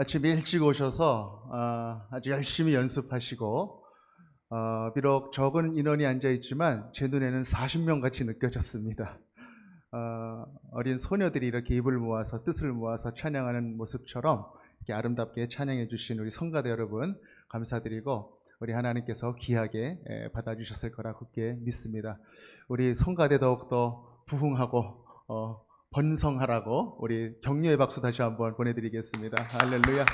아침에 일찍 오셔서 아주 열심히 연습하시고 비록 적은 인원이 앉아있지만 제 눈에는 40명 같이 느껴졌습니다. 어린 소녀들이 이렇게 입을 모아서 뜻을 모아서 찬양하는 모습처럼 이렇게 아름답게 찬양해 주신 우리 성가대 여러분 감사드리고, 우리 하나님께서 귀하게 받아주셨을 거라 굳게 믿습니다. 우리 성가대 더욱더 부흥하고 번성하라고 우리 격려의 박수 다시 한번 보내드리겠습니다. 할렐루야.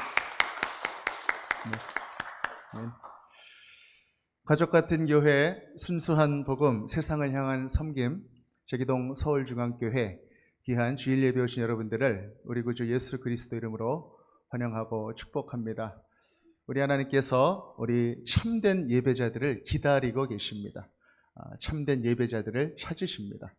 네. 가족 같은 교회, 순수한 복음, 세상을 향한 섬김, 제기동 서울중앙교회 귀한 주일 예배 오신 여러분들을 우리 구주 예수 그리스도 이름으로 환영하고 축복합니다. 우리 하나님께서 우리 참된 예배자들을 기다리고 계십니다. 참된 예배자들을 찾으십니다.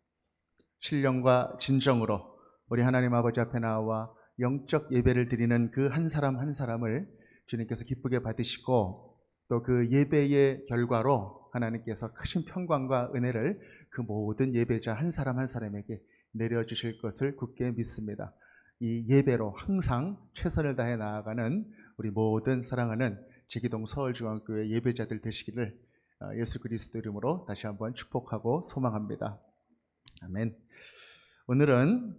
신령과 진정으로 우리 하나님 아버지 앞에 나와 영적 예배를 드리는 그 한 사람 한 사람을 주님께서 기쁘게 받으시고, 또 그 예배의 결과로 하나님께서 크신 평강과 은혜를 그 모든 예배자 한 사람 한 사람에게 내려주실 것을 굳게 믿습니다. 이 예배로 항상 최선을 다해 나아가는 우리 모든 사랑하는 제기동 서울중앙교회 예배자들 되시기를 예수 그리스도 이름으로 다시 한번 축복하고 소망합니다. 아멘. 오늘은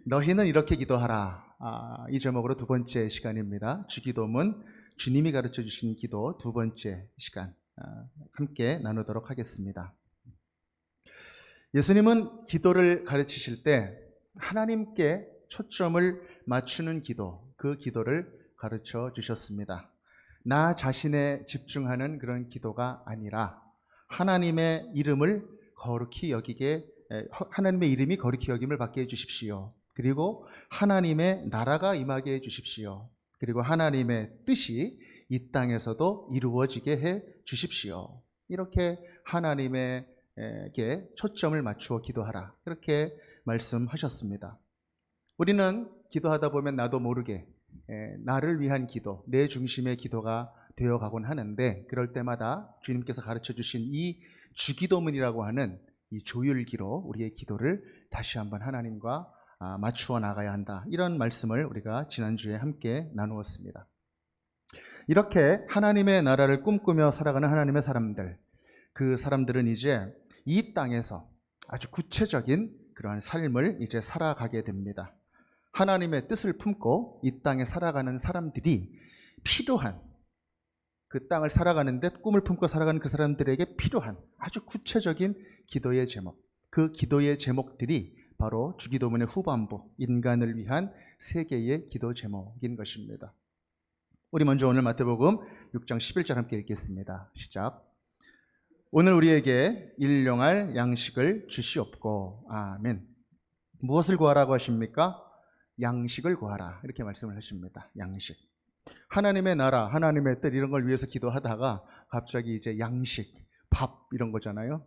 너희는 이렇게 기도하라, 이 제목으로 두 번째 시간입니다. 주기도문, 주님이 가르쳐 주신 기도 두 번째 시간 함께 나누도록 하겠습니다. 예수님은 기도를 가르치실 때 하나님께 초점을 맞추는 기도, 그 기도를 가르쳐 주셨습니다. 나 자신에 집중하는 그런 기도가 아니라 하나님의 이름을 거룩히 여기게, 하나님의 이름이 거룩히 여김을 받게 해주십시오. 그리고 하나님의 나라가 임하게 해주십시오. 그리고 하나님의 뜻이 이 땅에서도 이루어지게 해 주십시오. 이렇게 하나님에게 초점을 맞추어 기도하라, 그렇게 말씀하셨습니다. 우리는 기도하다 보면 나도 모르게 나를 위한 기도, 내 중심의 기도가 되어가곤 하는데, 그럴 때마다 주님께서 가르쳐 주신 이 주기도문이라고 하는 이 조율기로 우리의 기도를 다시 한번 하나님과 맞추어 나가야 한다, 이런 말씀을 우리가 지난주에 함께 나누었습니다. 이렇게 하나님의 나라를 꿈꾸며 살아가는 하나님의 사람들, 그 사람들은 이제 이 땅에서 아주 구체적인 그러한 삶을 이제 살아가게 됩니다. 하나님의 뜻을 품고 이 땅에 살아가는 사람들이 필요한, 그 땅을 살아가는데 꿈을 품고 살아가는 그 사람들에게 필요한 아주 구체적인 기도의 제목, 그 기도의 제목들이 바로 주기도문의 후반부, 인간을 위한 세 개의 기도 제목인 것입니다. 우리 먼저 오늘 마태복음 6장 11절 함께 읽겠습니다. 시작. 오늘 우리에게 일용할 양식을 주시옵고. 아멘. 무엇을 구하라고 하십니까? 양식을 구하라, 이렇게 말씀을 하십니다. 양식. 하나님의 나라, 하나님의 뜻, 이런 걸 위해서 기도하다가 갑자기 이제 양식, 밥 이런 거잖아요.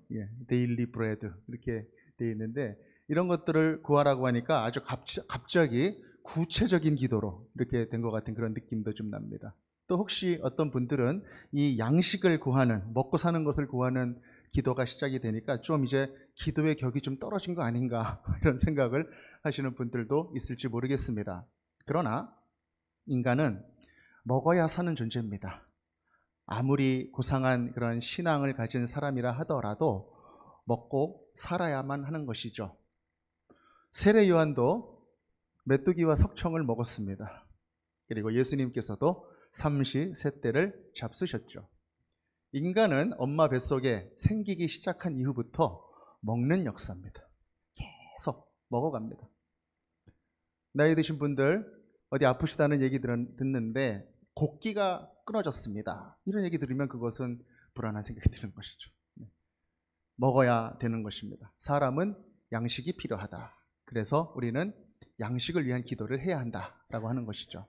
데일리 브레드 이렇게 되어 있는데, 이런 것들을 구하라고 하니까 아주 갑자기 구체적인 기도로 이렇게 된 것 같은 그런 느낌도 좀 납니다. 또 혹시 어떤 분들은 이 양식을 구하는, 먹고 사는 것을 구하는 기도가 시작이 되니까 좀 이제 기도의 격이 좀 떨어진 거 아닌가, 이런 생각을 하시는 분들도 있을지 모르겠습니다. 그러나 인간은 먹어야 사는 존재입니다. 아무리 고상한 그런 신앙을 가진 사람이라 하더라도 먹고 살아야만 하는 것이죠. 세례 요한도 메뚜기와 석청을 먹었습니다. 그리고 예수님께서도 삼시세때를 잡수셨죠. 인간은 엄마 뱃속에 생기기 시작한 이후부터 먹는 역사입니다. 계속 먹어갑니다. 나이 드신 분들 어디 아프시다는 얘기 듣는데 곡기가 끊어졌습니다, 이런 얘기 들으면 그것은 불안한 생각이 드는 것이죠. 먹어야 되는 것입니다. 사람은 양식이 필요하다. 그래서 우리는 양식을 위한 기도를 해야 한다라고 하는 것이죠.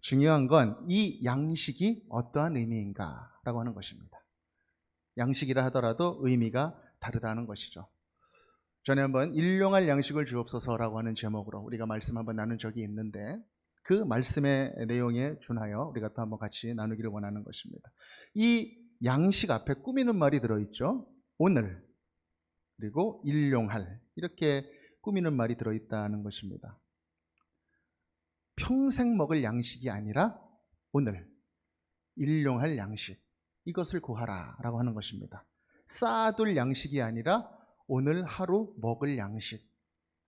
중요한 건 이 양식이 어떠한 의미인가라고 하는 것입니다. 양식이라 하더라도 의미가 다르다는 것이죠. 전에 한번 일용할 양식을 주옵소서라고 하는 제목으로 우리가 말씀 한번 나눈 적이 있는데, 그 말씀의 내용에 준하여 우리가 또 한번 같이 나누기를 원하는 것입니다. 이 양식 앞에 꾸미는 말이 들어있죠. 오늘, 그리고 일용할, 이렇게 꾸미는 말이 들어있다는 것입니다. 평생 먹을 양식이 아니라 오늘 일용할 양식, 이것을 구하라 라고 하는 것입니다. 쌓아둘 양식이 아니라 오늘 하루 먹을 양식,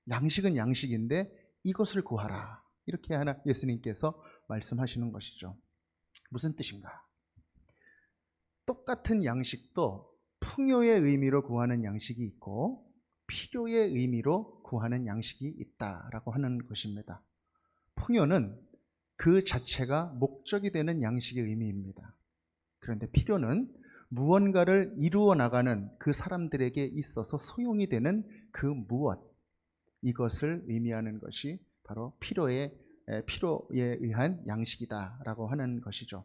양식은 양식인데 이것을 구하라, 이렇게 하나 예수님께서 말씀하시는 것이죠. 무슨 뜻인가? 똑같은 양식도 풍요의 의미로 구하는 양식이 있고 필요의 의미로 구하는 양식이 있다라고 하는 것입니다. 풍요는 그 자체가 목적이 되는 양식의 의미입니다. 그런데 필요는 무언가를 이루어 나가는 그 사람들에게 있어서 소용이 되는 그 무엇, 이것을 의미하는 것이 바로 필요에 의한 양식이다라고 하는 것이죠.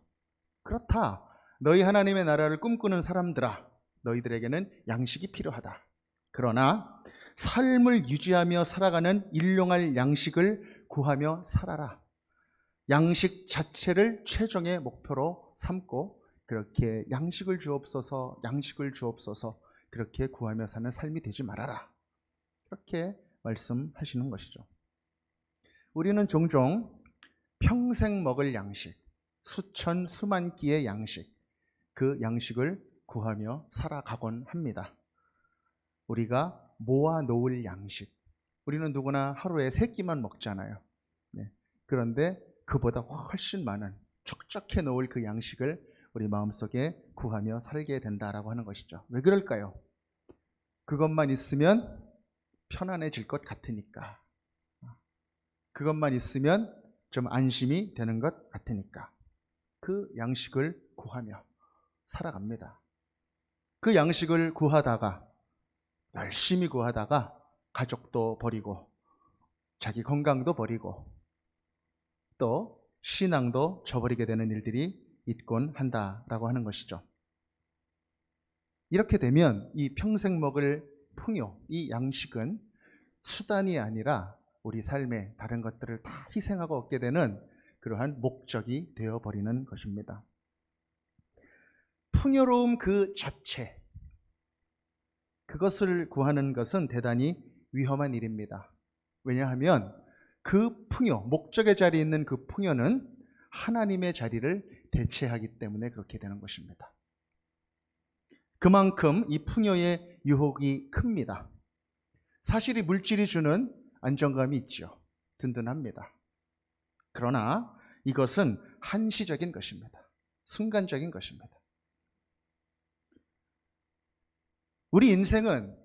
그렇다, 너희 하나님의 나라를 꿈꾸는 사람들아, 너희들에게는 양식이 필요하다. 그러나 삶을 유지하며 살아가는 일용할 양식을 구하며 살아라. 양식 자체를 최종의 목표로 삼고 그렇게 양식을 주옵소서, 양식을 주옵소서, 그렇게 구하며 사는 삶이 되지 말아라. 그렇게 말씀하시는 것이죠. 우리는 종종 평생 먹을 양식, 수천 수만 끼의 양식, 그 양식을 구하며 살아가곤 합니다. 우리가 모아 놓을 양식, 우리는 누구나 하루에 3끼만 먹잖아요. 네. 그런데 그보다 훨씬 많은 축적해 놓을 그 양식을 우리 마음속에 구하며 살게 된다라고 하는 것이죠. 왜 그럴까요? 그것만 있으면 편안해질 것 같으니까, 그것만 있으면 좀 안심이 되는 것 같으니까 그 양식을 구하며 살아갑니다. 그 양식을 구하다가, 열심히 구하다가 가족도 버리고 자기 건강도 버리고 또 신앙도 저버리게 되는 일들이 있곤 한다라고 하는 것이죠. 이렇게 되면 이 평생 먹을 풍요, 이 양식은 수단이 아니라 우리 삶의 다른 것들을 다 희생하고 얻게 되는 그러한 목적이 되어버리는 것입니다. 풍요로움 그 자체, 그것을 구하는 것은 대단히 위험한 일입니다. 왜냐하면 그 풍요, 목적의 자리에 있는 그 풍요는 하나님의 자리를 대체하기 때문에 그렇게 되는 것입니다. 그만큼 이 풍요의 유혹이 큽니다. 사실 이 물질이 주는 안정감이 있죠. 든든합니다. 그러나 이것은 한시적인 것입니다. 순간적인 것입니다. 우리 인생은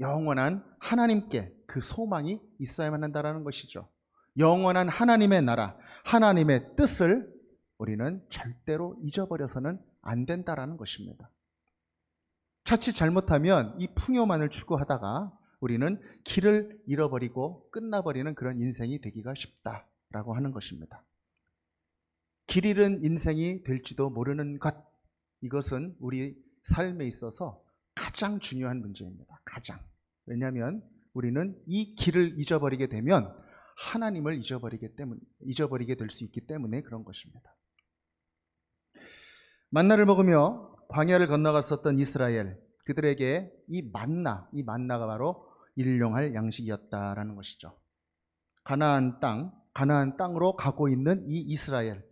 영원한 하나님께 그 소망이 있어야만 한다는 것이죠. 영원한 하나님의 나라, 하나님의 뜻을 우리는 절대로 잊어버려서는 안 된다는 것입니다. 자칫 잘못하면 이 풍요만을 추구하다가 우리는 길을 잃어버리고 끝나버리는 그런 인생이 되기가 쉽다라고 하는 것입니다. 길 잃은 인생이 될지도 모르는 것, 이것은 우리 삶에 있어서 가장 중요한 문제입니다. 가장. 왜냐하면 우리는 이 길을 잊어버리게 되면 하나님을 잊어버리게 될 수 있기 때문에 그런 것입니다. 만나를 먹으며 광야를 건너갔었던 이스라엘, 그들에게 이 만나가 바로 일용할 양식이었다라는 것이죠. 가나안 땅으로 가고 있는 이 이스라엘,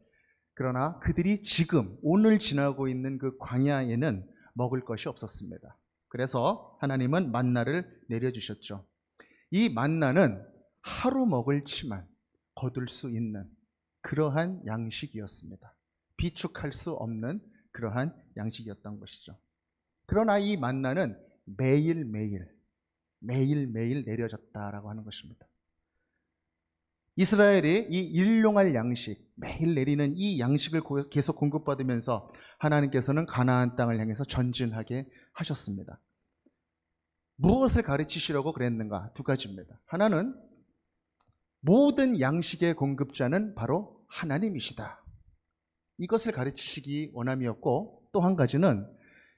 그러나 그들이 지금 오늘 지나고 있는 그 광야에는 먹을 것이 없었습니다. 그래서 하나님은 만나를 내려주셨죠. 이 만나는 하루 먹을 치만 거둘 수 있는 그러한 양식이었습니다. 비축할 수 없는 그러한 양식이었던 것이죠. 그러나 이 만나는 매일매일 내려졌다라고 하는 것입니다. 이스라엘이 이 일용할 양식, 매일 내리는 이 양식을 계속 공급받으면서 하나님께서는 가나안 땅을 향해서 전진하게 하셨습니다. 무엇을 가르치시려고 그랬는가? 2가지입니다. 하나는 모든 양식의 공급자는 바로 하나님이시다. 이것을 가르치시기 원함이었고, 또 한 가지는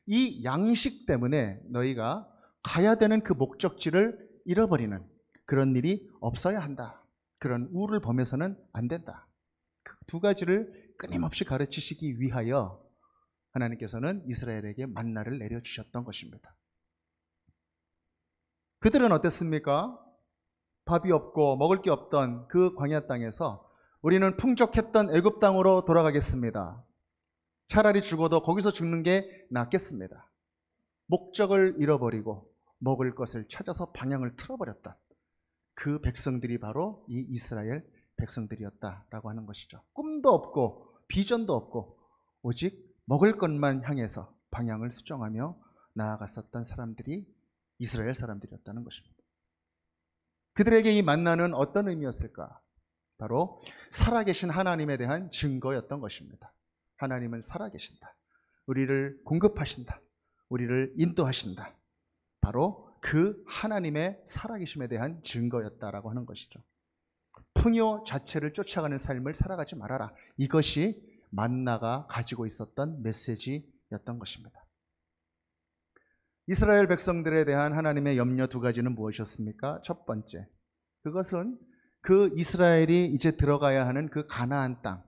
이 양식 때문에 너희가 가야 되는 그 목적지를 잃어버리는 그런 일이 없어야 한다. 그런 우를 범해서는 안 된다. 그 2가지를 끊임없이 가르치시기 위하여 하나님께서는 이스라엘에게 만나를 내려주셨던 것입니다. 그들은 어땠습니까? 밥이 없고 먹을 게 없던 그 광야 땅에서 우리는 풍족했던 애굽 땅으로 돌아가겠습니다. 차라리 죽어도 거기서 죽는 게 낫겠습니다. 목적을 잃어버리고 먹을 것을 찾아서 방향을 틀어버렸던 그 백성들이 바로 이 이스라엘 백성들이었다라고 하는 것이죠. 꿈도 없고 비전도 없고 오직 먹을 것만 향해서 방향을 수정하며 나아갔었던 사람들이 이스라엘 사람들이었다는 것입니다. 그들에게 이 만나는 어떤 의미였을까? 바로 살아계신 하나님에 대한 증거였던 것입니다. 하나님은 살아계신다. 우리를 공급하신다. 우리를 인도하신다. 바로 그 하나님의 살아계심에 대한 증거였다라고 하는 것이죠. 풍요 자체를 쫓아가는 삶을 살아가지 말아라. 이것이 만나가 가지고 있었던 메시지였던 것입니다. 이스라엘 백성들에 대한 하나님의 염려 두 가지는 무엇이었습니까? 첫 번째, 그것은 그 이스라엘이 이제 들어가야 하는 그 가나안 땅,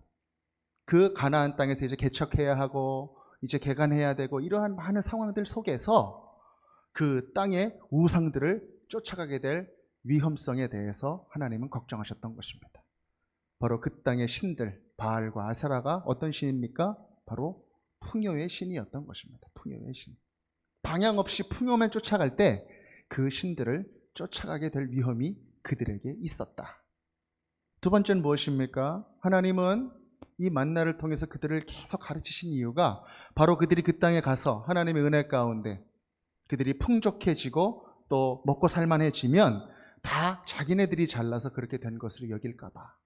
그 가나안 땅에서 이제 개척해야 하고 이제 개간해야 되고 이러한 많은 상황들 속에서 그 땅의 우상들을 쫓아가게 될 위험성에 대해서 하나님은 걱정하셨던 것입니다. 바로 그 땅의 신들 바알과 아세라가 어떤 신입니까? 바로 풍요의 신이었던 것입니다. 풍요의 신. 방향 없이 풍요만 쫓아갈 때 그 신들을 쫓아가게 될 위험이 그들에게 있었다. 두 번째는 무엇입니까? 하나님은 이 만나를 통해서 그들을 계속 가르치신 이유가 바로 그들이 그 땅에 가서 하나님의 은혜 가운데 그들이 풍족해지고 또 먹고 살만해지면 다 자기네들이 잘나서 그렇게 된 것으로 여길까 봐,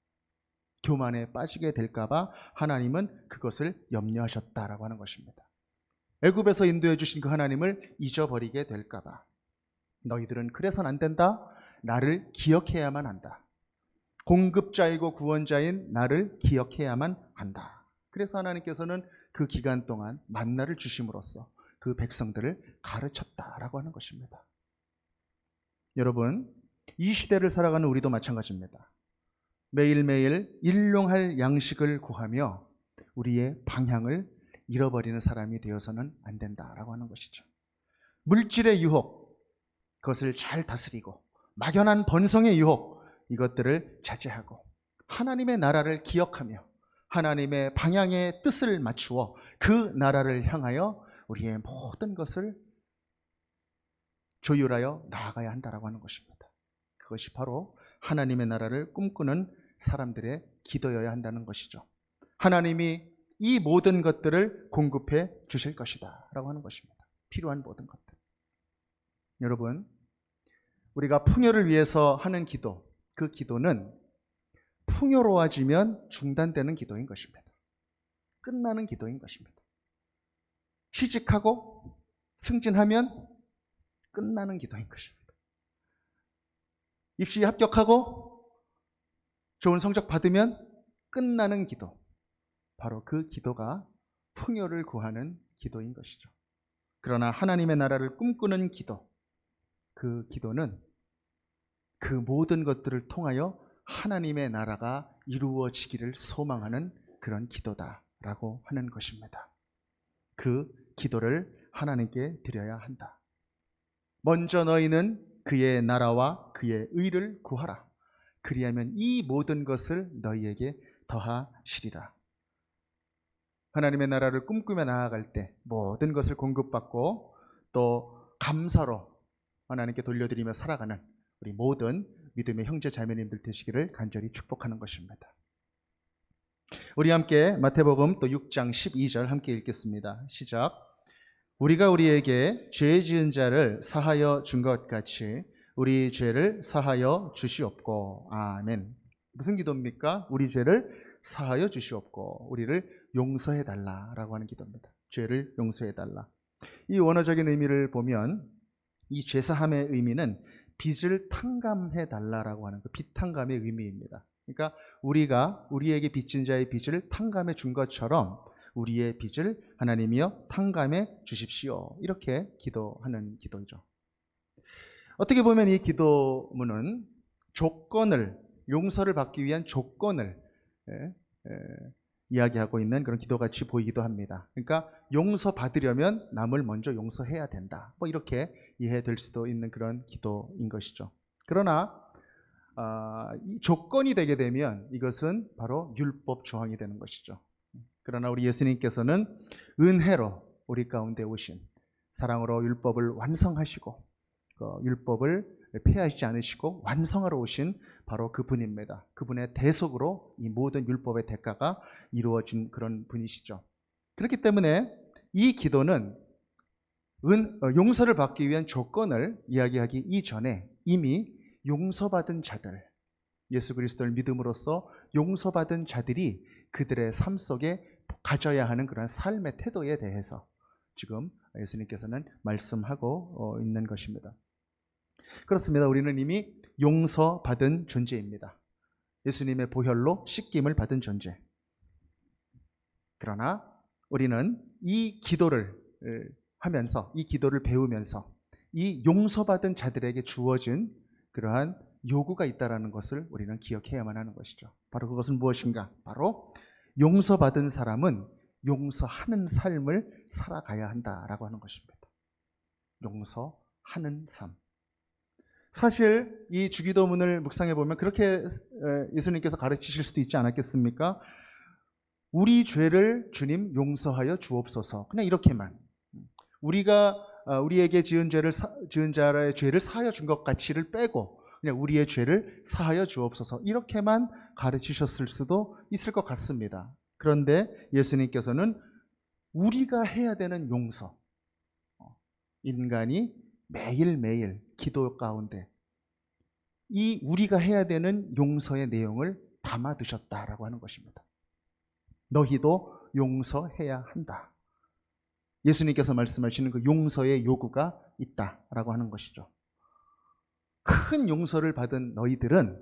교만에 빠지게 될까 봐 하나님은 그것을 염려하셨다라고 하는 것입니다. 애굽에서 인도해 주신 그 하나님을 잊어버리게 될까 봐 너희들은 그래서는 안 된다. 나를 기억해야만 한다. 공급자이고 구원자인 나를 기억해야만 한다. 그래서 하나님께서는 그 기간 동안 만나를 주심으로써 그 백성들을 가르쳤다라고 하는 것입니다. 여러분, 이 시대를 살아가는 우리도 마찬가지입니다. 매일매일 일용할 양식을 구하며 우리의 방향을 잃어버리는 사람이 되어서는 안 된다라고 하는 것이죠. 물질의 유혹, 그것을 잘 다스리고 막연한 번성의 유혹, 이것들을 자제하고 하나님의 나라를 기억하며 하나님의 방향의 뜻을 맞추어 그 나라를 향하여 우리의 모든 것을 조율하여 나아가야 한다라고 하는 것입니다. 그것이 바로 하나님의 나라를 꿈꾸는 사람들의 기도여야 한다는 것이죠. 하나님이 이 모든 것들을 공급해 주실 것이다 라고 하는 것입니다. 필요한 모든 것들. 여러분, 우리가 풍요를 위해서 하는 기도, 그 기도는 풍요로워지면 중단되는 기도인 것입니다. 끝나는 기도인 것입니다. 취직하고 승진하면 끝나는 기도인 것입니다. 입시 합격하고 좋은 성적 받으면 끝나는 기도, 바로 그 기도가 풍요를 구하는 기도인 것이죠. 그러나 하나님의 나라를 꿈꾸는 기도, 그 기도는 그 모든 것들을 통하여 하나님의 나라가 이루어지기를 소망하는 그런 기도다라고 하는 것입니다. 그 기도를 하나님께 드려야 한다. 먼저 너희는 그의 나라와 그의 의를 구하라. 그리하면 이 모든 것을 너희에게 더하시리라. 하나님의 나라를 꿈꾸며 나아갈 때 모든 것을 공급받고 또 감사로 하나님께 돌려드리며 살아가는 우리 모든 믿음의 형제 자매님들 되시기를 간절히 축복하는 것입니다. 우리 함께 마태복음 또 6장 12절 함께 읽겠습니다. 시작. 우리가 우리에게 죄 지은 자를 사하여 준 것 같이 우리 죄를 사하여 주시옵고. 아멘. 무슨 기도입니까? 우리 죄를 사하여 주시옵고 우리를 용서해 달라라고 하는 기도입니다. 죄를 용서해 달라. 이 원어적인 의미를 보면 이 죄사함의 의미는 빚을 탕감해 달라라고 하는 그 빚탕감의 의미입니다. 그러니까 우리가 우리에게 빚진 자의 빚을 탕감해 준 것처럼 우리의 빚을 하나님이여 탕감해 주십시오. 이렇게 기도하는 기도이죠. 어떻게 보면 이 기도문은 조건을, 용서를 받기 위한 조건을 이야기하고 있는 그런 기도같이 보이기도 합니다. 그러니까 용서받으려면 남을 먼저 용서해야 된다. 뭐 이렇게 이해될 수도 있는 그런 기도인 것이죠. 그러나 이 조건이 되게 되면 이것은 바로 율법 조항이 되는 것이죠. 그러나 우리 예수님께서는 은혜로 우리 가운데 오신, 사랑으로 율법을 완성하시고 율법을 폐하시지 않으시고 완성하러 오신 바로 그분입니다. 그분의 대속으로 이 모든 율법의 대가가 이루어진 그런 분이시죠. 그렇기 때문에 이 기도는 용서를 받기 위한 조건을 이야기하기 이전에 이미 용서받은 자들, 예수 그리스도를 믿음으로써 용서받은 자들이 그들의 삶 속에 가져야 하는 그런 삶의 태도에 대해서 지금 예수님께서는 말씀하고 있는 것입니다. 그렇습니다. 우리는 이미 용서받은 존재입니다. 예수님의 보혈로 씻김을 받은 존재. 그러나 우리는 이 기도를 하면서, 이 기도를 배우면서 이 용서받은 자들에게 주어진 그러한 요구가 있다는 것을 우리는 기억해야만 하는 것이죠. 바로 그것은 무엇인가? 바로 용서받은 사람은 용서하는 삶을 살아가야 한다라고 하는 것입니다. 용서하는 삶. 사실 이 주기도문을 묵상해 보면 그렇게 예수님께서 가르치실 수도 있지 않았겠습니까? 우리 죄를 주님 용서하여 주옵소서. 그냥 이렇게만. 우리가 우리에게 지은 자의 죄를 사하여 준 것 가치를 빼고 그냥 우리의 죄를 사하여 주옵소서. 이렇게만 가르치셨을 수도 있을 것 같습니다. 그런데 예수님께서는 우리가 해야 되는 용서, 인간이 매일매일 기도 가운데 이 우리가 해야 되는 용서의 내용을 담아두셨다라고 하는 것입니다. 너희도 용서해야 한다. 예수님께서 말씀하시는 그 용서의 요구가 있다라고 하는 것이죠. 큰 용서를 받은 너희들은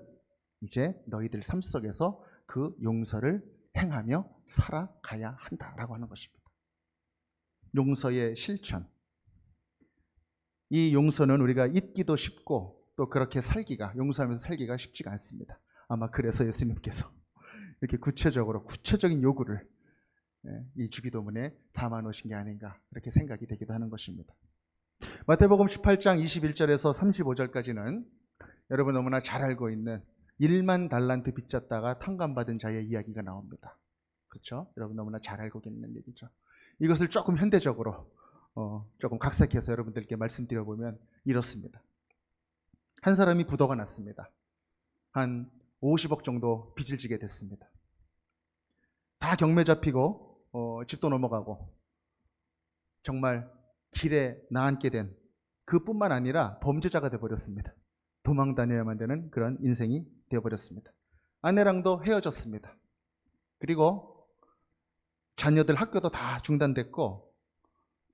이제 너희들 삶 속에서 그 용서를 행하며 살아가야 한다라고 하는 것입니다. 용서의 실천. 이 용서는 우리가 잊기도 쉽고 또 그렇게 용서하면서 살기가 쉽지가 않습니다. 아마 그래서 예수님께서 이렇게 구체적인 요구를 이 주기도문에 담아놓으신 게 아닌가 그렇게 생각이 되기도 하는 것입니다. 마태복음 18장 21절에서 35절까지는 여러분 너무나 잘 알고 있는 1만 달란트 빚졌다가 탕감받은 자의 이야기가 나옵니다. 그렇죠? 여러분 너무나 잘 알고 있는 얘기죠. 이것을 조금 현대적으로 조금 각색해서 여러분들께 말씀드려보면 이렇습니다. 한 사람이 부도가 났습니다. 한 50억 정도 빚을 지게 됐습니다. 다 경매 잡히고 집도 넘어가고 정말 길에 나앉게 된 그뿐만 아니라 범죄자가 되어버렸습니다. 도망 다녀야만 되는 그런 인생이 되어버렸습니다. 아내랑도 헤어졌습니다. 그리고 자녀들 학교도 다 중단됐고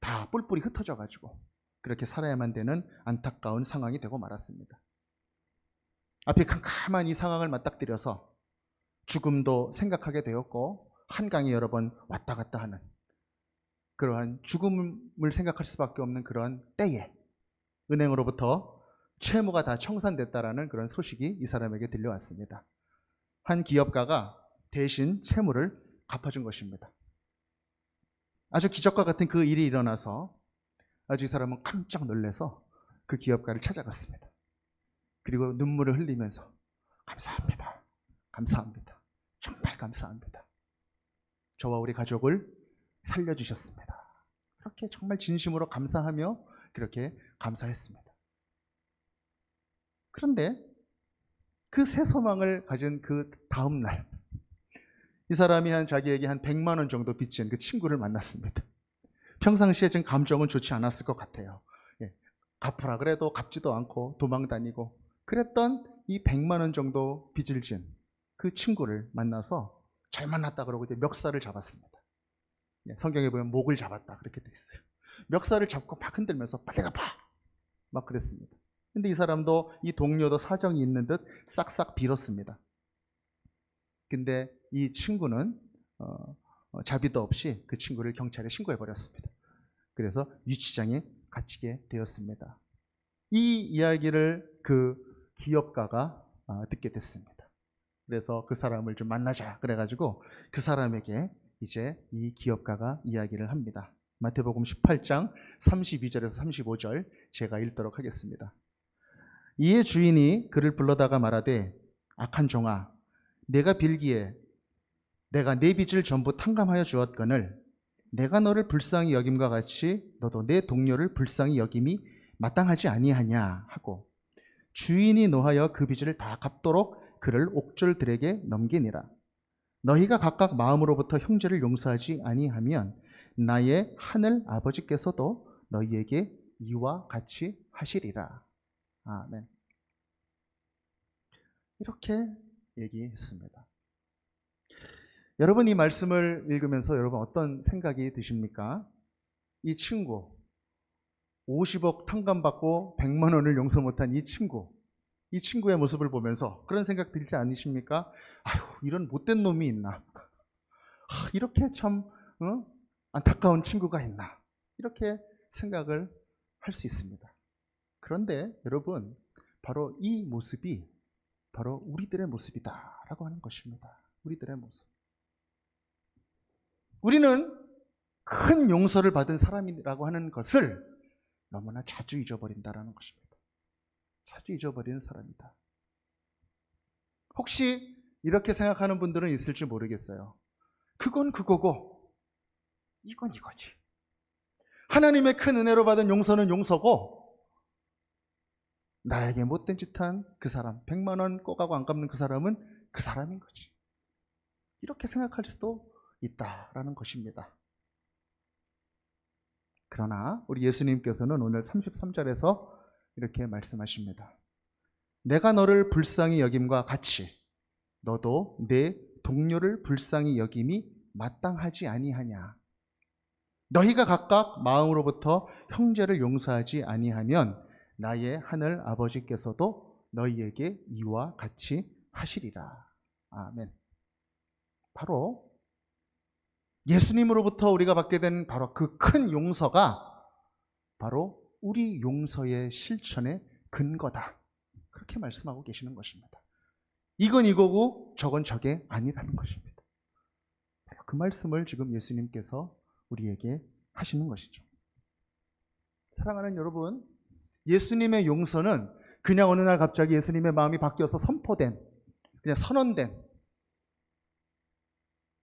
다 뿔뿔이 흩어져가지고 그렇게 살아야만 되는 안타까운 상황이 되고 말았습니다. 앞에 캄캄한 이 상황을 맞닥뜨려서 죽음도 생각하게 되었고 한강에 여러 번 왔다 갔다 하는 그러한 죽음을 생각할 수밖에 없는 그러한 때에 은행으로부터 채무가 다 청산됐다라는 그런 소식이 이 사람에게 들려왔습니다. 한 기업가가 대신 채무를 갚아준 것입니다. 아주 기적과 같은 그 일이 일어나서 아주 이 사람은 깜짝 놀라서 그 기업가를 찾아갔습니다. 그리고 눈물을 흘리면서 감사합니다. 감사합니다. 정말 감사합니다. 저와 우리 가족을 살려주셨습니다. 그렇게 정말 진심으로 감사하며 그렇게 감사했습니다. 그런데 그 새 소망을 가진 그 다음 날 이 사람이 자기에게 한 100만 원 정도 빚진 그 친구를 만났습니다. 평상시에 좀 감정은 좋지 않았을 것 같아요. 갚으라 그래도 갚지도 않고 도망 다니고 그랬던 이 100만 원 정도 빚을 진 그 친구를 만나서 잘 만났다 그러고 이제 멱살을 잡았습니다. 성경에 보면 목을 잡았다 그렇게 돼 있어요. 멱살을 잡고 막 흔들면서 빨리 갚아 막 그랬습니다. 근데 이 사람도 이 동료도 사정이 있는 듯 싹싹 빌었습니다. 근데 이 친구는 자비도 없이 그 친구를 경찰에 신고해 버렸습니다. 그래서 유치장에 갇히게 되었습니다. 이 이야기를 그 기업가가 듣게 됐습니다. 그래서 그 사람을 좀 만나자 그래가지고 그 사람에게 이제 이 기업가가 이야기를 합니다. 마태복음 18장 32절에서 35절 제가 읽도록 하겠습니다. 이에 주인이 그를 불러다가 말하되 악한 종아 내가 빌기에 내가 내 빚을 전부 탕감하여 주었거늘 내가 너를 불쌍히 여김과 같이 너도 내 동료를 불쌍히 여김이 마땅하지 아니하냐 하고 주인이 노하여 그 빚을 다 갚도록 그를 옥졸들에게 넘기니라. 너희가 각각 마음으로부터 형제를 용서하지 아니하면 나의 하늘 아버지께서도 너희에게 이와 같이 하시리라. 아멘. 이렇게 얘기했습니다. 여러분 이 말씀을 읽으면서 여러분 어떤 생각이 드십니까? 이 친구 50억 탕감받고 100만 원을 용서 못한 이 친구의 모습을 보면서 그런 생각 들지 않으십니까? 아유 이런 못된 놈이 있나? 이렇게 참 안타까운 친구가 있나? 이렇게 생각을 할 수 있습니다. 그런데 여러분 바로 이 모습이 바로 우리들의 모습이다라고 하는 것입니다. 우리들의 모습. 우리는 큰 용서를 받은 사람이라고 하는 것을 너무나 자주 잊어버린다라는 것입니다. 자주 잊어버리는 사람이다. 혹시 이렇게 생각하는 분들은 있을지 모르겠어요. 그건 그거고 이건 이거지. 하나님의 큰 은혜로 받은 용서는 용서고 나에게 못된 짓 한 그 사람 100만 원 꼬가고 안 갚는 그 사람은 그 사람인 거지. 이렇게 생각할 수도 있다라는 것입니다. 그러나 우리 예수님께서는 오늘 33절에서 이렇게 말씀하십니다. 내가 너를 불쌍히 여김과 같이 너도 내 동료를 불쌍히 여김이 마땅하지 아니하냐. 너희가 각각 마음으로부터 형제를 용서하지 아니하면 나의 하늘 아버지께서도 너희에게 이와 같이 하시리라. 아멘. 바로 예수님으로부터 우리가 받게 된 바로 그 큰 용서가 바로 우리 용서의 실천의 근거다. 그렇게 말씀하고 계시는 것입니다. 이건 이거고 저건 저게 아니라는 것입니다. 그 말씀을 지금 예수님께서 우리에게 하시는 것이죠. 사랑하는 여러분, 예수님의 용서는 그냥 어느 날 갑자기 예수님의 마음이 바뀌어서 선포된, 그냥 선언된,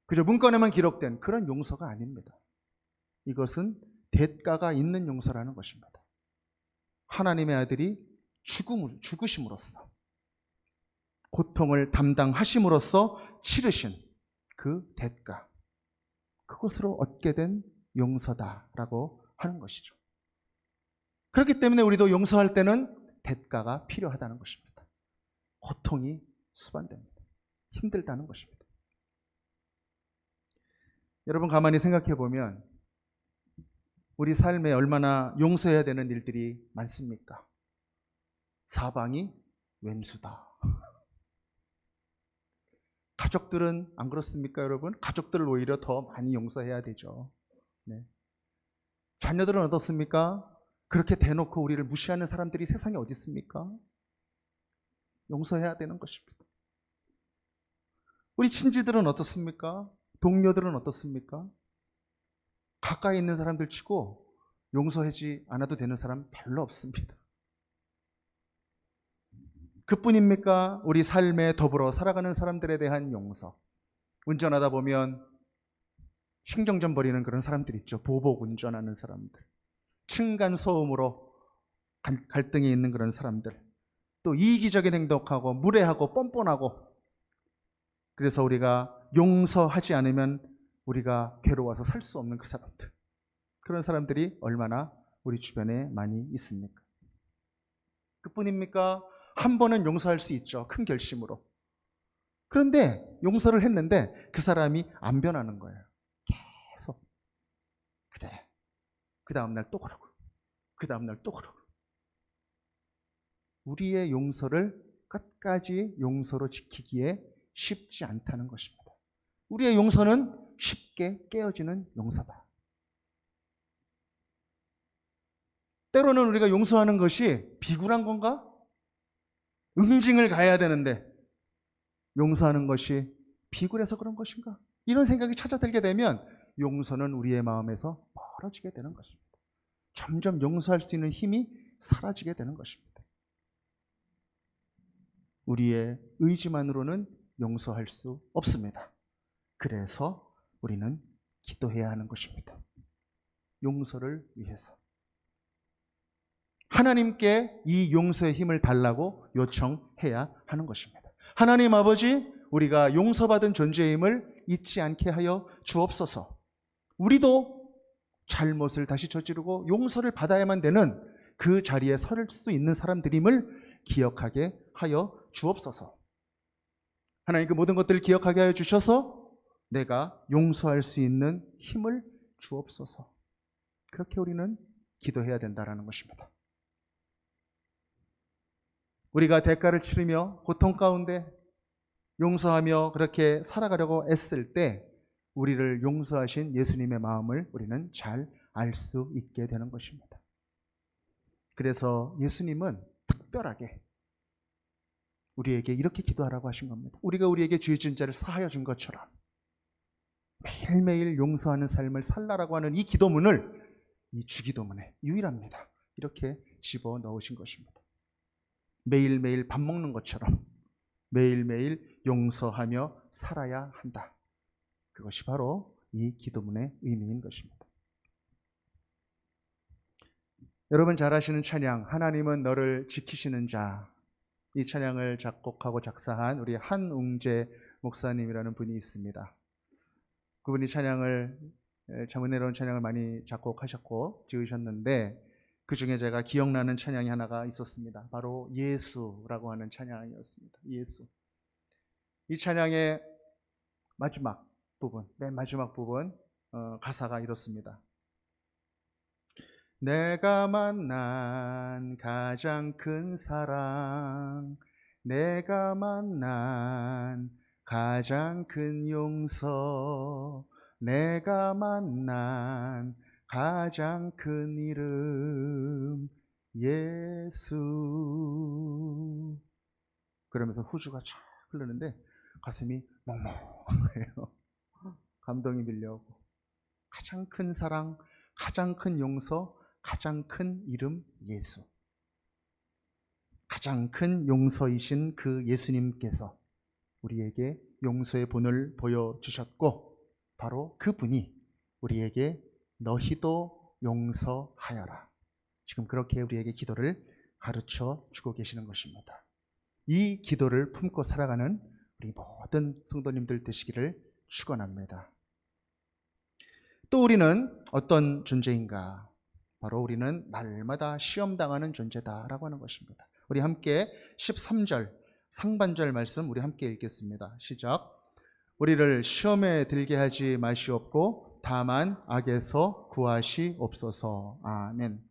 그저 문건에만 기록된 그런 용서가 아닙니다. 이것은 대가가 있는 용서라는 것입니다. 하나님의 아들이 죽으심으로써 고통을 담당하심으로써 치르신 그 대가, 그것으로 얻게 된 용서다라고 하는 것이죠. 그렇기 때문에 우리도 용서할 때는 대가가 필요하다는 것입니다. 고통이 수반됩니다. 힘들다는 것입니다. 여러분 가만히 생각해 보면 우리 삶에 얼마나 용서해야 되는 일들이 많습니까? 사방이 왼수다. 가족들은 안 그렇습니까, 여러분? 가족들을 오히려 더 많이 용서해야 되죠. 네. 자녀들은 어떻습니까? 그렇게 대놓고 우리를 무시하는 사람들이 세상에 어디 있습니까? 용서해야 되는 것입니다. 우리 친지들은 어떻습니까? 동료들은 어떻습니까? 가까이 있는 사람들 치고 용서하지 않아도 되는 사람 별로 없습니다. 그뿐입니까? 우리 삶에 더불어 살아가는 사람들에 대한 용서. 운전하다 보면 신경전 버리는 그런 사람들 있죠. 보복 운전하는 사람들. 층간소음으로 갈등이 있는 그런 사람들. 또 이기적인 행동하고 무례하고 뻔뻔하고, 그래서 우리가 용서하지 않으면 우리가 괴로워서 살 수 없는 그 사람들. 그런 사람들이 얼마나 우리 주변에 많이 있습니까? 그뿐입니까? 한 번은 용서할 수 있죠. 큰 결심으로. 그런데 용서를 했는데 그 사람이 안 변하는 거예요. 계속. 그래. 그 다음날 또 그러고. 그 다음날 또 그러고. 우리의 용서를 끝까지 용서로 지키기에 쉽지 않다는 것입니다. 우리의 용서는 쉽게 깨어지는 용서다. 때로는 우리가 용서하는 것이 비굴한 건가? 응징을 가해야 되는데 용서하는 것이 비굴해서 그런 것인가? 이런 생각이 찾아들게 되면 용서는 우리의 마음에서 멀어지게 되는 것입니다. 점점 용서할 수 있는 힘이 사라지게 되는 것입니다. 우리의 의지만으로는 용서할 수 없습니다. 그래서 우리는 기도해야 하는 것입니다. 용서를 위해서. 하나님께 이 용서의 힘을 달라고 요청해야 하는 것입니다. 하나님 아버지, 우리가 용서받은 존재임을 잊지 않게 하여 주옵소서. 우리도 잘못을 다시 저지르고 용서를 받아야만 되는 그 자리에 설 수 있는 사람들임을 기억하게 하여 주옵소서. 하나님 그 모든 것들을 기억하게 하여 주셔서 내가 용서할 수 있는 힘을 주옵소서. 그렇게 우리는 기도해야 된다는 것입니다. 우리가 대가를 치르며 고통 가운데 용서하며 그렇게 살아가려고 애쓸 때 우리를 용서하신 예수님의 마음을 우리는 잘 알 수 있게 되는 것입니다. 그래서 예수님은 특별하게 우리에게 이렇게 기도하라고 하신 겁니다. 우리가 우리에게 죄 지은 자를 사하여 준 것처럼 매일매일 용서하는 삶을 살라라고 하는 이 기도문을 이 주기도문에 유일합니다. 이렇게 집어넣으신 것입니다. 매일매일 밥 먹는 것처럼 매일매일 용서하며 살아야 한다. 그것이 바로 이 기도문의 의미인 것입니다. 여러분 잘 아시는 찬양, 하나님은 너를 지키시는 자. 이 찬양을 작곡하고 작사한 우리 한웅재 목사님이라는 분이 있습니다. 그분이 찬양을, 참 은혜로운 찬양을 많이 작곡하셨고 지으셨는데 그 중에 제가 기억나는 찬양이 하나가 있었습니다. 바로 예수라고 하는 찬양이었습니다. 예수. 이 찬양의 마지막 부분, 맨 마지막 부분 가사가 이렇습니다. 내가 만난 가장 큰 사랑, 내가 만난 가장 큰 용서, 내가 만난 가장 큰 이름 예수. 그러면서 후주가 쫙 흐르는데 가슴이 멍멍해요. 감동이 밀려오고 가장 큰 사랑, 가장 큰 용서, 가장 큰 이름 예수. 가장 큰 용서이신 그 예수님께서 우리에게 용서의 본을 보여주셨고 바로 그분이 우리에게 너희도 용서하여라. 지금 그렇게 우리에게 기도를 가르쳐 주고 계시는 것입니다. 이 기도를 품고 살아가는 우리 모든 성도님들 되시기를 축원합니다. 또 우리는 어떤 존재인가? 바로 우리는 날마다 시험당하는 존재다라고 하는 것입니다. 우리 함께 13절 상반절 말씀 우리 함께 읽겠습니다. 시작. 우리를 시험에 들게 하지 마시옵고 다만 악에서 구하시옵소서. 아멘.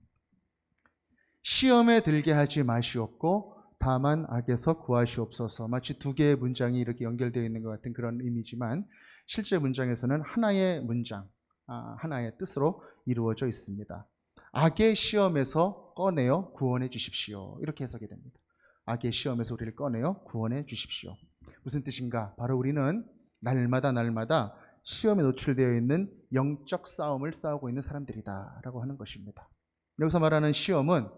시험에 들게 하지 마시옵고 다만 악에서 구하시옵소서. 마치 두 개의 문장이 이렇게 연결되어 있는 것 같은 그런 의미지만 실제 문장에서는 하나의 문장, 하나의 뜻으로 이루어져 있습니다. 악의 시험에서 꺼내어 구원해 주십시오. 이렇게 해석이 됩니다. 악의 시험에서 우리를 꺼내어 구원해 주십시오. 무슨 뜻인가? 바로 우리는 날마다 시험에 노출되어 있는 영적 싸움을 싸우고 있는 사람들이다 라고 하는 것입니다. 여기서 말하는 시험은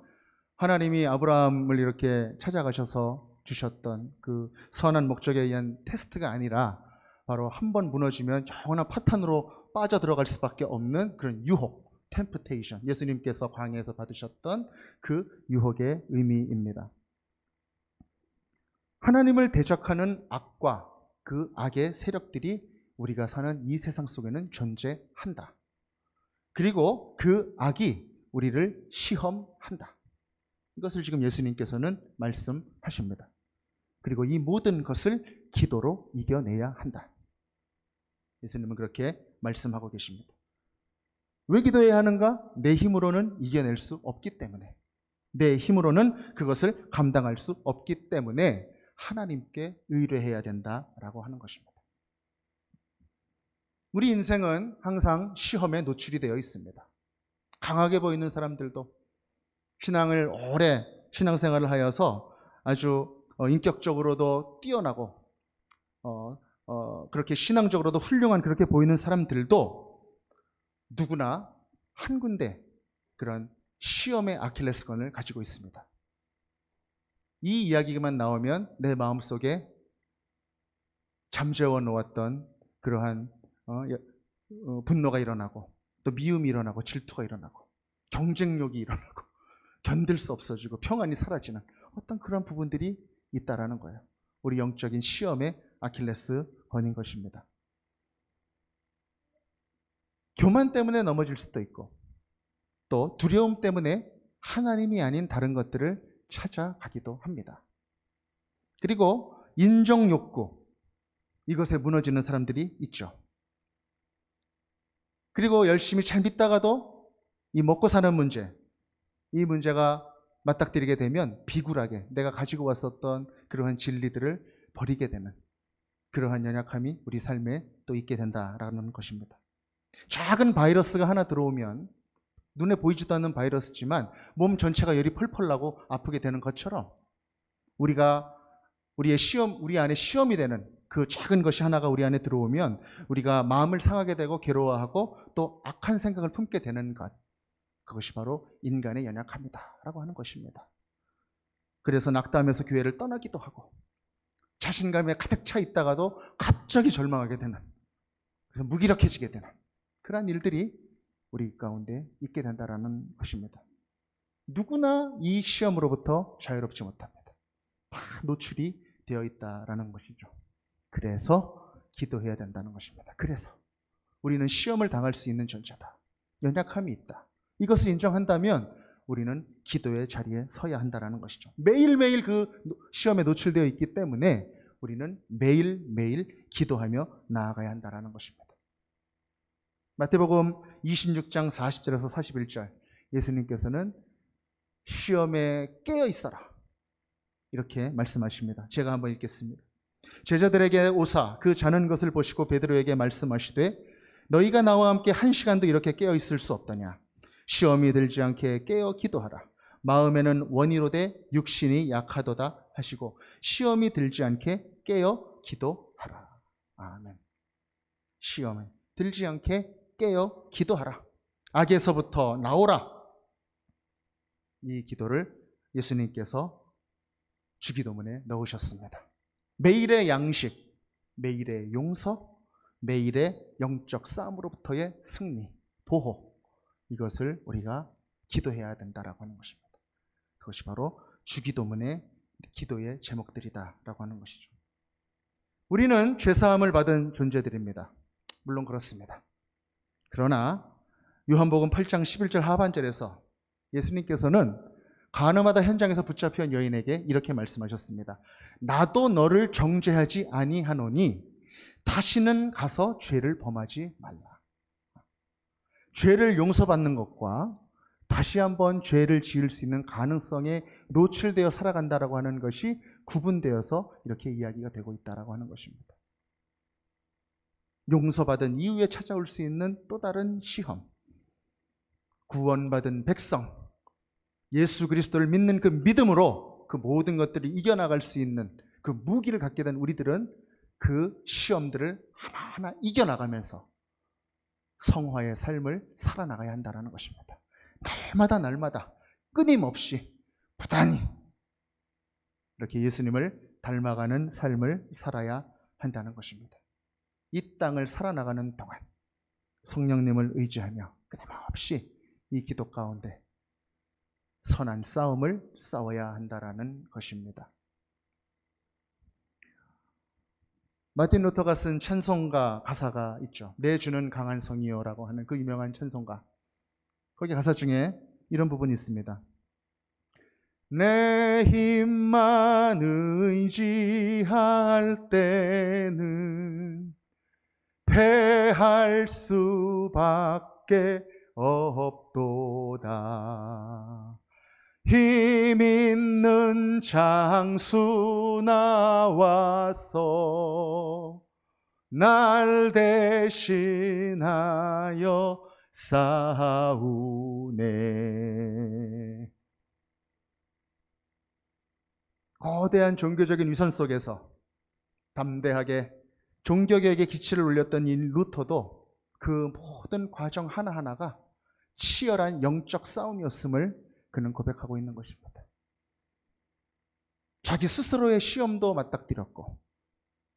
하나님이 아브라함을 이렇게 찾아가셔서 주셨던 그 선한 목적에 의한 테스트가 아니라 바로 한 번 무너지면 영원한 파탄으로 빠져들어갈 수밖에 없는 그런 유혹, 템프테이션, 예수님께서 광야에서 받으셨던 그 유혹의 의미입니다. 하나님을 대적하는 악과 그 악의 세력들이 우리가 사는 이 세상 속에는 존재한다. 그리고 그 악이 우리를 시험한다. 이것을 지금 예수님께서는 말씀하십니다. 그리고 이 모든 것을 기도로 이겨내야 한다. 예수님은 그렇게 말씀하고 계십니다. 왜 기도해야 하는가? 내 힘으로는 이겨낼 수 없기 때문에, 내 힘으로는 그것을 감당할 수 없기 때문에 하나님께 의뢰해야 된다라고 하는 것입니다. 우리 인생은 항상 시험에 노출이 되어 있습니다. 강하게 보이는 사람들도 신앙을 오래 신앙생활을 하여서 아주 인격적으로도 뛰어나고 그렇게 신앙적으로도 훌륭한 그렇게 보이는 사람들도 누구나 한 군데 그런 시험의 아킬레스건을 가지고 있습니다. 이 이야기만 나오면 내 마음속에 잠재워 놓았던 그러한 분노가 일어나고, 또 미움이 일어나고, 질투가 일어나고, 경쟁욕이 일어나고, 견딜 수 없어지고 평안이 사라지는 어떤 그런 부분들이 있다라는 거예요. 우리 영적인 시험의 아킬레스건인 것입니다. 교만 때문에 넘어질 수도 있고, 또 두려움 때문에 하나님이 아닌 다른 것들을 찾아가기도 합니다. 그리고 인정욕구, 이것에 무너지는 사람들이 있죠. 그리고 열심히 잘 믿다가도 이 먹고 사는 문제, 이 문제가 맞닥뜨리게 되면 비굴하게 내가 가지고 왔었던 그러한 진리들을 버리게 되는 그러한 연약함이 우리 삶에 또 있게 된다라는 것입니다. 작은 바이러스가 하나 들어오면, 눈에 보이지도 않는 바이러스지만 몸 전체가 열이 펄펄 나고 아프게 되는 것처럼, 우리 안에 시험이 되는 그 작은 것이 하나가 우리 안에 들어오면 우리가 마음을 상하게 되고 괴로워하고 또 악한 생각을 품게 되는 것, 그것이 바로 인간의 연약함이다라고 하는 것입니다. 그래서 낙담해서 교회를 떠나기도 하고, 자신감에 가득 차 있다가도 갑자기 절망하게 되는, 그래서 무기력해지게 되는 그러한 일들이 우리 가운데 있게 된다는 것입니다. 누구나 이 시험으로부터 자유롭지 못합니다. 다 노출이 되어 있다는 것이죠. 그래서 기도해야 된다는 것입니다. 그래서 우리는 시험을 당할 수 있는 존재다, 연약함이 있다, 이것을 인정한다면 우리는 기도의 자리에 서야 한다는 것이죠. 매일매일 그 시험에 노출되어 있기 때문에 우리는 매일매일 기도하며 나아가야 한다는 것입니다. 마태복음 26장 40절에서 41절, 예수님께서는 시험에 깨어 있어라, 이렇게 말씀하십니다. 제가 한번 읽겠습니다. 제자들에게 오사 그 자는 것을 보시고 베드로에게 말씀하시되 너희가 나와 함께 한 시간도 이렇게 깨어 있을 수 없더냐. 시험이 들지 않게 깨어 기도하라. 마음에는 원이로되 육신이 약하도다 하시고 시험이 들지 않게 깨어 기도하라. 아멘. 시험에 들지 않게 깨어 기도하라. 악에서부터 나오라. 이 기도를 예수님께서 주기도문에 넣으셨습니다. 매일의 양식, 매일의 용서, 매일의 영적 싸움으로부터의 승리, 보호, 이것을 우리가 기도해야 된다라고 하는 것입니다. 그것이 바로 주기도문의 기도의 제목들이다라고 하는 것이죠. 우리는 죄사함을 받은 존재들입니다. 물론 그렇습니다. 그러나 요한복음 8장 11절 하반절에서 예수님께서는 가늠하다 현장에서 붙잡힌 여인에게 이렇게 말씀하셨습니다. 나도 너를 정죄하지 아니하노니 다시는 가서 죄를 범하지 말라. 죄를 용서받는 것과 다시 한번 죄를 지을 수 있는 가능성에 노출되어 살아간다라고 하는 것이 구분되어서 이렇게 이야기가 되고 있다라고 하는 것입니다. 용서받은 이후에 찾아올 수 있는 또 다른 시험, 구원받은 백성, 예수 그리스도를 믿는 그 믿음으로 그 모든 것들을 이겨나갈 수 있는 그 무기를 갖게 된 우리들은 그 시험들을 하나하나 이겨나가면서 성화의 삶을 살아나가야 한다는 것입니다. 날마다 끊임없이 부단히 이렇게 예수님을 닮아가는 삶을 살아야 한다는 것입니다. 이 땅을 살아나가는 동안 성령님을 의지하며 끊임없이 이 기도 가운데 선한 싸움을 싸워야 한다는 것입니다. 마틴 루터가 쓴 찬송가 가사가 있죠. 내 주는 강한 성이요라고 하는 그 유명한 찬송가. 거기 가사 중에 이런 부분이 있습니다. 내 힘만 의지할 때는 패할 수밖에 없도다. 힘 있는 장수 나와서 날 대신하여 싸우네. 거대한 종교적인 위선 속에서 담대하게 종교개혁의 기치를 올렸던 이 루터도 그 모든 과정 하나하나가 치열한 영적 싸움이었음을 그는 고백하고 있는 것입니다. 자기 스스로의 시험도 맞닥뜨렸고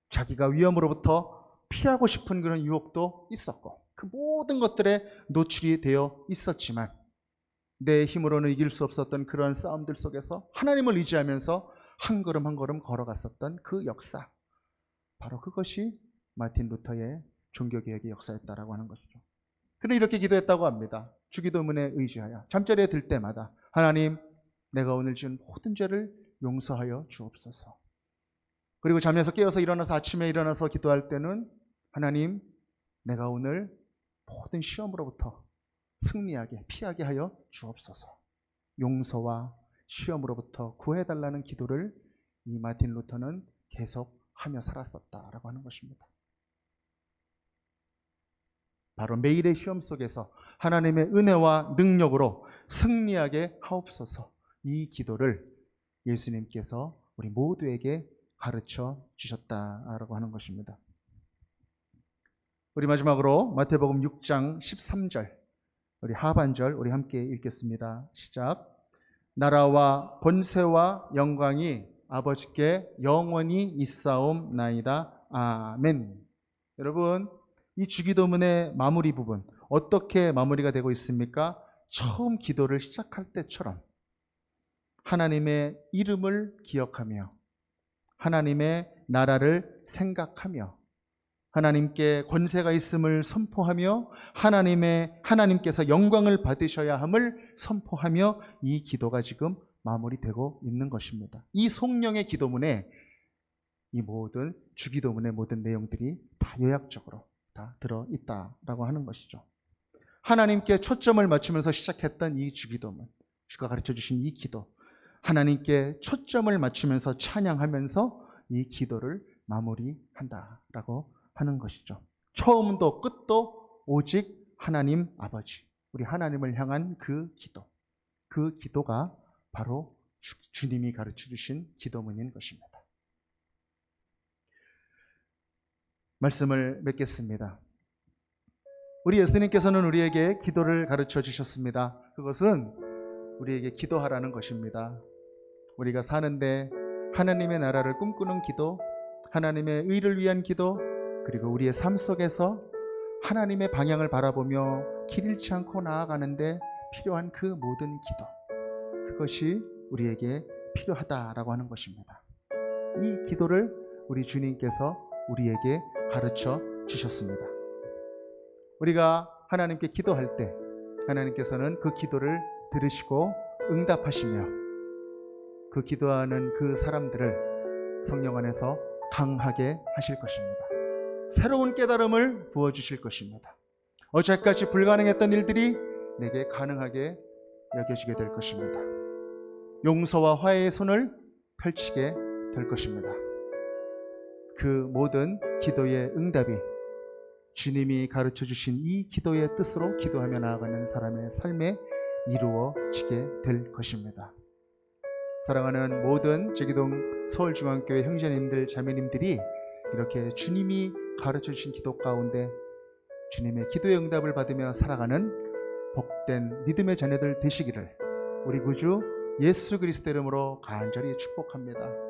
자기가 위험으로부터 피하고 싶은 그런 유혹도 있었고 그 모든 것들에 노출이 되어 있었지만 내 힘으로는 이길 수 없었던 그런 싸움들 속에서 하나님을 의지하면서 한 걸음 한 걸음 걸어갔었던 그 역사, 바로 그것이 마틴 루터의 종교개혁의 역사였다라고 하는 것이죠. 그는 이렇게 기도했다고 합니다. 주기도문에 의지하여 잠자리에 들 때마다 하나님, 내가 오늘 지은 모든 죄를 용서하여 주옵소서. 그리고 잠에서 깨어서 일어나서 아침에 일어나서 기도할 때는 하나님, 내가 오늘 모든 시험으로부터 승리하게 피하게 하여 주옵소서. 용서와 시험으로부터 구해달라는 기도를 이 마틴 루터는 계속 하며 살았었다라고 하는 것입니다. 바로 매일의 시험 속에서 하나님의 은혜와 능력으로 승리하게 하옵소서. 이 기도를 예수님께서 우리 모두에게 가르쳐 주셨다라고 하는 것입니다. 우리 마지막으로 마태복음 6장 13절, 우리 하반절 우리 함께 읽겠습니다. 시작. 나라와 권세와 영광이 아버지께 영원히 있사옵나이다. 아멘. 여러분, 이 주기도문의 마무리 부분 어떻게 마무리가 되고 있습니까? 처음 기도를 시작할 때처럼 하나님의 이름을 기억하며 하나님의 나라를 생각하며 하나님께 권세가 있음을 선포하며 하나님께서 영광을 받으셔야 함을 선포하며 이 기도가 지금 마무리되고 있는 것입니다. 이 송영의 기도문에 이 모든 주기도문의 모든 내용들이 다 요약적으로 다 들어있다라고 하는 것이죠. 하나님께 초점을 맞추면서 시작했던 이 주기도문, 주가 가르쳐 주신 이 기도, 하나님께 초점을 맞추면서 찬양하면서 이 기도를 마무리한다라고 하는 것이죠. 처음도 끝도 오직 하나님 아버지, 우리 하나님을 향한 그 기도, 그 기도가 바로 주님이 가르쳐 주신 기도문인 것입니다. 말씀을 맺겠습니다. 우리 예수님께서는 우리에게 기도를 가르쳐 주셨습니다. 그것은 우리에게 기도하라는 것입니다. 우리가 사는데 하나님의 나라를 꿈꾸는 기도, 하나님의 의를 위한 기도, 그리고 우리의 삶 속에서 하나님의 방향을 바라보며 길 잃지 않고 나아가는데 필요한 그 모든 기도, 그것이 우리에게 필요하다라고 하는 것입니다. 이 기도를 우리 주님께서 우리에게 가르쳐 주셨습니다. 우리가 하나님께 기도할 때 하나님께서는 그 기도를 들으시고 응답하시며 그 기도하는 그 사람들을 성령 안에서 강하게 하실 것입니다. 새로운 깨달음을 부어주실 것입니다. 어제까지 불가능했던 일들이 내게 가능하게 여겨지게 될 것입니다. 용서와 화해의 손을 펼치게 될 것입니다. 그 모든 기도의 응답이 주님이 가르쳐 주신 이 기도의 뜻으로 기도하며 나아가는 사람의 삶에 이루어지게 될 것입니다. 사랑하는 모든 제기동 서울중앙교회 형제님들, 자매님들이 이렇게 주님이 가르쳐 주신 기도 가운데 주님의 기도의 응답을 받으며 살아가는 복된 믿음의 자녀들 되시기를 우리 구주 예수 그리스도 이름으로 간절히 축복합니다.